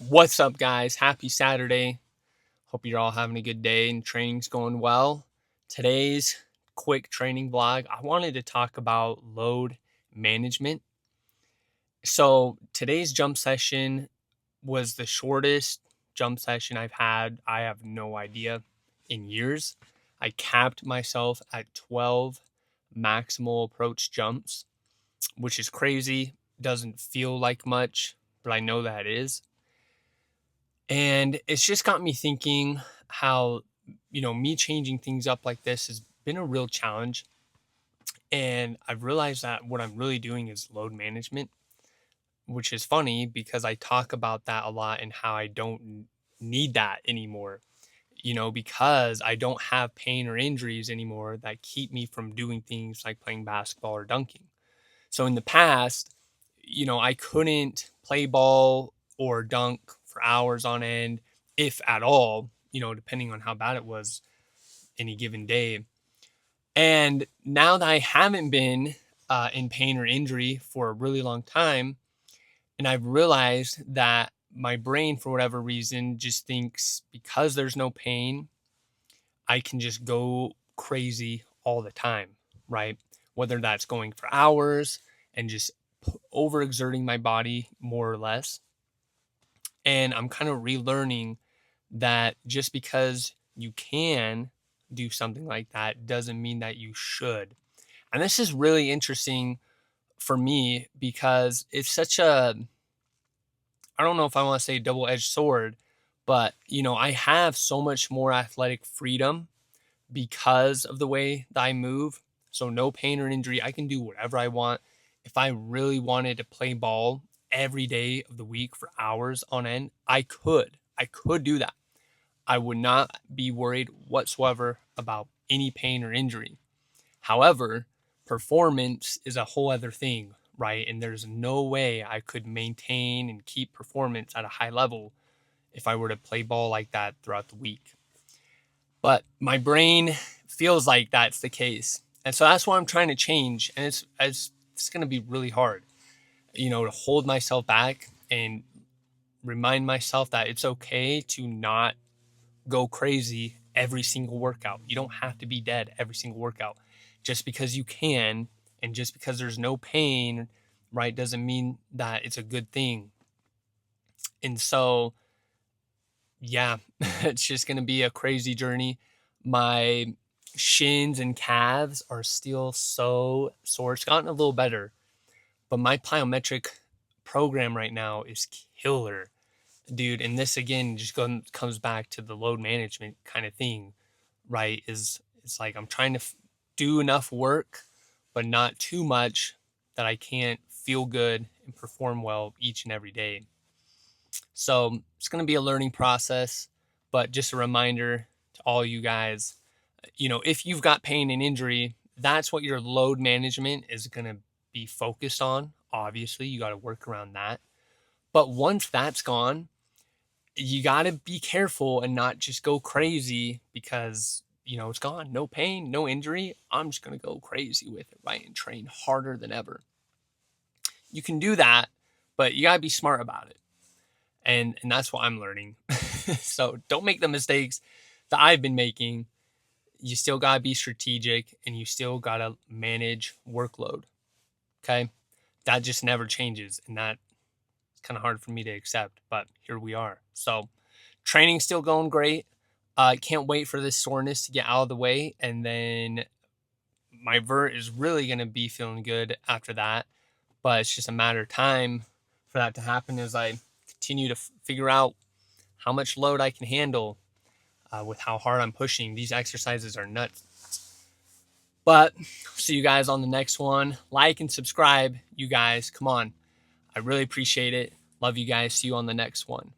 What's up, guys? Happy Saturday. Hope you're all having a good day and training's going well. Today's quick training vlog, I wanted to talk about load management. So, today's jump session was the shortest jump session I've had, I have no idea, in years. I capped myself at 12 maximal approach jumps, which is crazy. Doesn't feel like much, but I know that it is. And it's just got me thinking how, me changing things up like this has been a real challenge. And I've realized that what I'm really doing is load management, which is funny because I talk about that a lot and how I don't need that anymore, because I don't have pain or injuries anymore that keep me from doing things like playing basketball or dunking. So in the past, I couldn't play ball or dunk for hours on end, if at all, depending on how bad it was any given day. And now that I haven't been in pain or injury for a really long time, and I've realized that my brain, for whatever reason, just thinks because there's no pain, I can just go crazy all the time, right? Whether that's going for hours and just overexerting my body more or less. And I'm kind of relearning that just because you can do something like that doesn't mean that you should. And this is really interesting for me because it's such a, I don't know if I want to say double edged sword, but I have so much more athletic freedom because of the way that I move. So no pain or injury. I can do whatever I want. If I really wanted to play ball every day of the week for hours on end, I could. I could do that. I would not be worried whatsoever about any pain or injury. However, performance is a whole other thing, right? And there's no way I could maintain and keep performance at a high level if I were to play ball like that throughout the week. But my brain feels like that's the case. And so that's what I'm trying to change. And it's going to be really hard, to hold myself back and remind myself that it's okay to not go crazy every single workout. You don't have to be dead every single workout. Just because you can and just because there's no pain, right, doesn't mean that it's a good thing. And so, yeah, it's just going to be a crazy journey. My shins and calves are still so sore. It's gotten a little better, but my plyometric program right now is killer, dude. And this again just comes back to the load management kind of thing, right? Is it's like I'm trying to do enough work, but not too much that I can't feel good and perform well each and every day. So it's going to be a learning process, but just a reminder to all you guys, if you've got pain and injury, that's what your load management is going to be focused on. Obviously, you got to work around that. But once that's gone, you got to be careful and not just go crazy because, it's gone. No pain, no injury. I'm just going to go crazy with it, right? And train harder than ever. You can do that, but you got to be smart about it. And that's what I'm learning. So don't make the mistakes that I've been making. You still got to be strategic and you still got to manage workload. Okay? That just never changes, and that's kind of hard for me to accept, but here we are. So training's still going great. Can't wait for this soreness to get out of the way, and then my vert is really going to be feeling good after that. But it's just a matter of time for that to happen as I continue to figure out how much load I can handle with how hard I'm pushing. These exercises are nuts. But see you guys on the next one. Like and subscribe, you guys. Come on. I really appreciate it. Love you guys. See you on the next one.